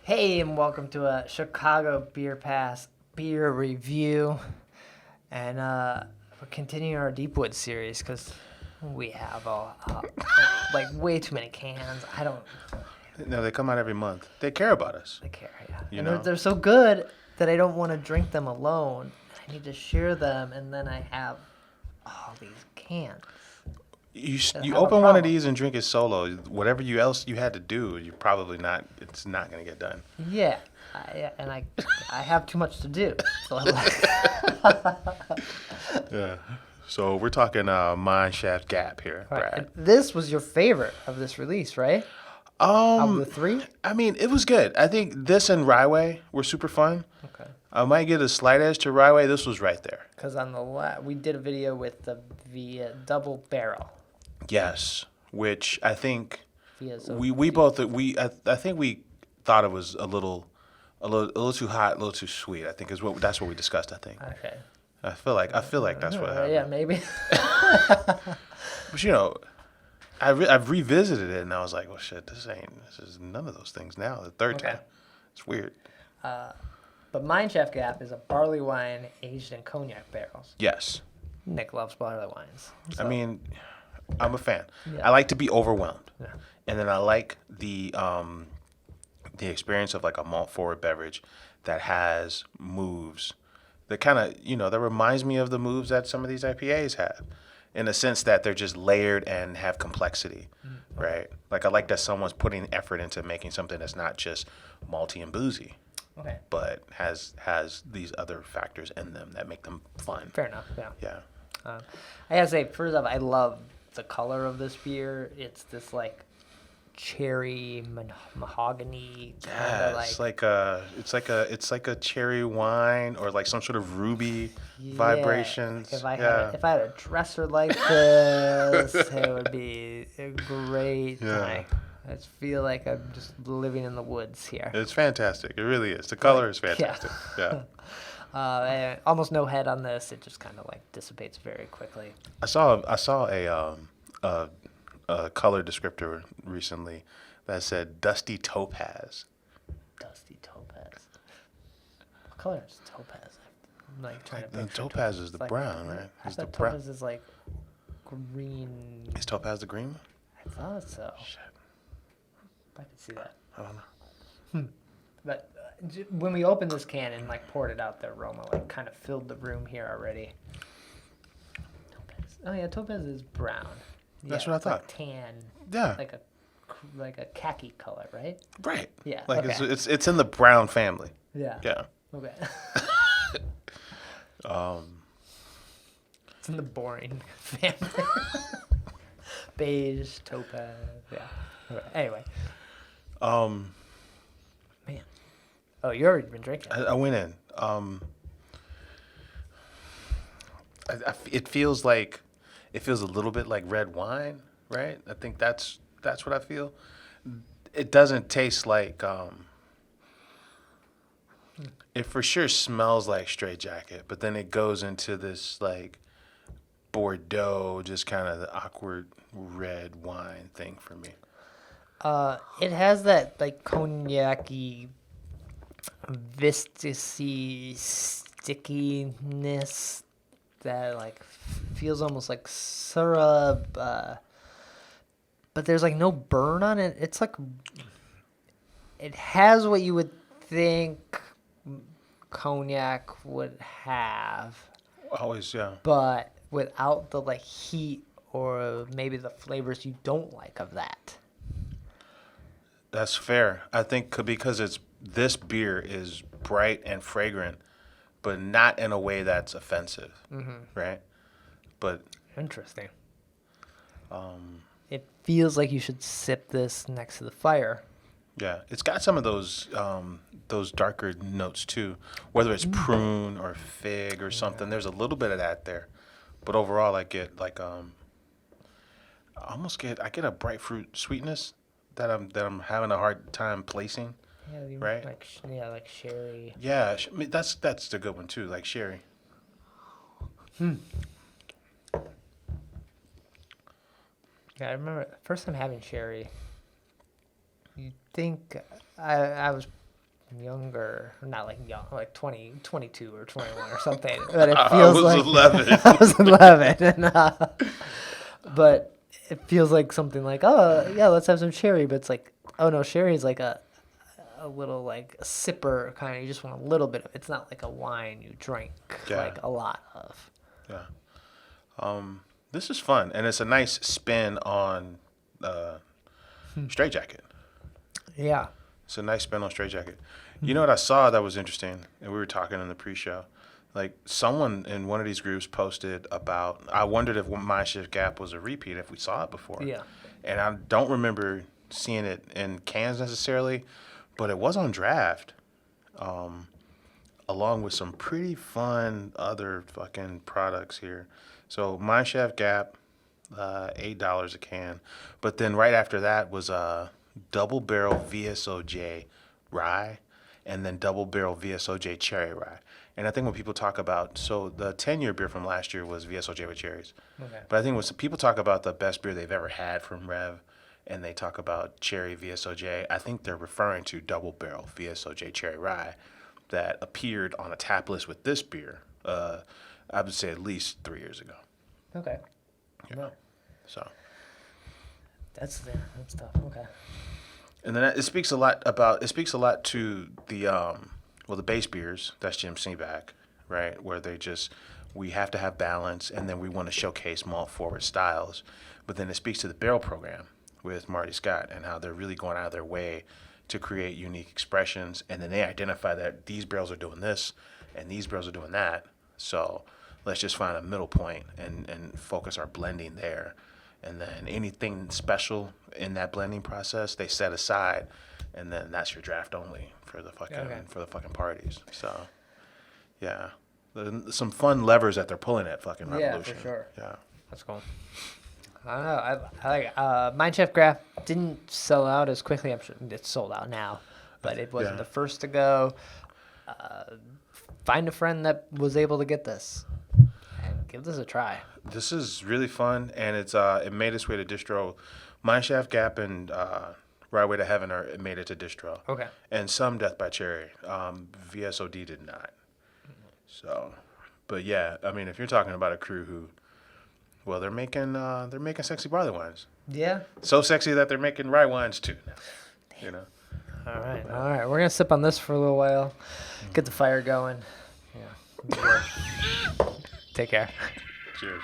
Hey, and welcome to a Chicago Beer Pass beer review. And we're continuing our Deepwood series because we have like way too many cans. I don't No, they come out every month. They care about us. really care. Yeah. You And know? they're so good that I don't want to drink them alone. I need to share them, and then I have all these cans. You Have you a open one of problem. these and drink it solo. Whatever you else you had to do, you're probably not. It's not gonna get done. Yeah. I have too much to do. So I'm like, Yeah. So we're talking Mineshaft Gap here, all right. Brad. And this was your favorite of this release, right? Of the three? I mean, it was good. I think this and Ryway were super fun. Okay. I might get a slight edge to Ryway. This was right there. Because on the we did a video with the double barrel. Yes, which I think Via we both I think we thought it was a little too hot, a little too sweet. I think that's what we discussed. I think. Okay. I feel like that's what happened. Yeah, maybe. But I've revisited it and I was like, well, shit, this is none of those things now. The third Okay. time, it's weird. But Mineshaft Gap is a barley wine aged in cognac barrels. Yes, Nick loves barley wines. I mean, I'm a fan. Yeah. I like to be overwhelmed, Yeah. and then I like the experience of like a malt forward beverage that has moves that kind of that reminds me of the moves that some of these IPAs have, in the sense that they're just layered and have complexity, right? Like I like that someone's putting effort into making something that's not just malty and boozy, Okay. but has these other factors in them that make them fun. Fair enough. Yeah. Yeah. I gotta say, first off, I love the color of this beer. It's this like cherry mahogany kind Yeah, of it's like a cherry wine or like some sort of ruby vibrations. Like Yeah. if I had a dresser like this, it would be a great. Yeah. Like, I just feel like I'm just living in the woods here. It's fantastic. It really is. The color is fantastic. Yeah. And almost no head on this. It just kind of like dissipates very quickly. I saw a color descriptor recently that said dusty topaz. Dusty topaz. What color is topaz? I'm like trying to The picture topaz is the Like, brown, right? I It's the thought brown. topaz is like green. Is topaz the green one? I thought so. Shit. I could see that. I don't know. But when we opened this can and like poured it out, the aroma like kind of filled the room here already. Topaz. Oh yeah, topaz is brown. That's Yeah, what I it's like thought. tan, Yeah. like a khaki color, right? Right. Yeah, Like okay. it's in the brown family. Yeah. Yeah. Okay. Um. It's in the boring family. Beige, topaz. Yeah. Okay. Anyway, Um. man. Oh, you already been drinking. I went in. It feels a little bit like red wine, right? I think that's what I feel. It doesn't taste like. It for sure smells like Straight Jacket, but then it goes into this like Bordeaux, just kind of the awkward red wine thing for me. It has that like cognac-y, viscousy stickiness that like feels almost like syrup, but there's like no burn on it. It's like it has what you would think cognac would have, Always, yeah. but without the like heat or maybe the flavors you don't like of that. That's fair. I think because this beer is bright and fragrant, but not in a way that's offensive, right? But Interesting. It feels like you should sip this next to the fire. yeah, it's got some of those darker notes too, whether it's prune or fig or something. There's a little bit of that there, but overall, I get like I get a bright fruit sweetness that I'm having a hard time placing. Yeah, Right. like sherry. Yeah, I mean, that's the good one too, like sherry. Yeah, I remember the first time having sherry. You think I was younger, not like young, like 20, 22 or 21 or something. But it I feels was like 11. I was 11, but it feels like something like, oh yeah, let's have some sherry. But it's like, oh no, sherry is like a little like a sipper kind of. You just want a little bit of. It's not like a wine you drink like a lot of. Yeah. This is fun, and it's a nice spin on Straight Jacket. Yeah. It's a nice spin on Straight Jacket. You know what I saw that was interesting, and we were talking in the pre-show. Like someone in one of these groups posted about. I wondered if Mineshaft Gap was a repeat, if we saw it before. Yeah. And I don't remember seeing it in cans necessarily, but it was on draft, along with some pretty fun other fucking products here. So Mineshaft Gap, $8 a can, but then right after that was a double barrel VSOJ rye, and then double barrel VSOJ cherry rye. And I think when people talk about, so the 10-year beer from last year was VSOJ with cherries, but I think when people talk about the best beer they've ever had from Rev, and they talk about cherry VSOJ, I think they're referring to double barrel VSOJ cherry rye that appeared on a tap list with this beer. I would say at least 3 years ago. Okay. Yeah. No. So. That's tough. Okay. And then it speaks a lot to the the base beers. That's Jim Seaback, right? Where we have to have balance, and then we want to showcase malt forward styles. But then it speaks to the barrel program with Marty Scott and how they're really going out of their way to create unique expressions, and then they identify that these barrels are doing this and these barrels are doing that. So let's just find a middle point and focus our blending there. And then anything special in that blending process, they set aside, and then that's your draft only for the fucking parties. So, yeah, some fun levers that they're pulling at fucking Revolution. Yeah, for sure. Yeah, that's cool. I don't know. I like Mineshaft Gap didn't sell out as quickly. I'm sure it's sold out now, but it wasn't the first to go. Find a friend that was able to get this and give this a try. This is really fun, and it made its way to distro. Mineshaft Gap and Right Way to Heaven it made it to distro. Okay. And some Death by Cherry. VSOD did not. So, but yeah, I mean, if you're talking about a crew who, well, they're making sexy barley wines. Yeah. So sexy that they're making rye wines too now. You know. All right. We're gonna sip on this for a little while, get the fire going. Yeah. Take care. Cheers.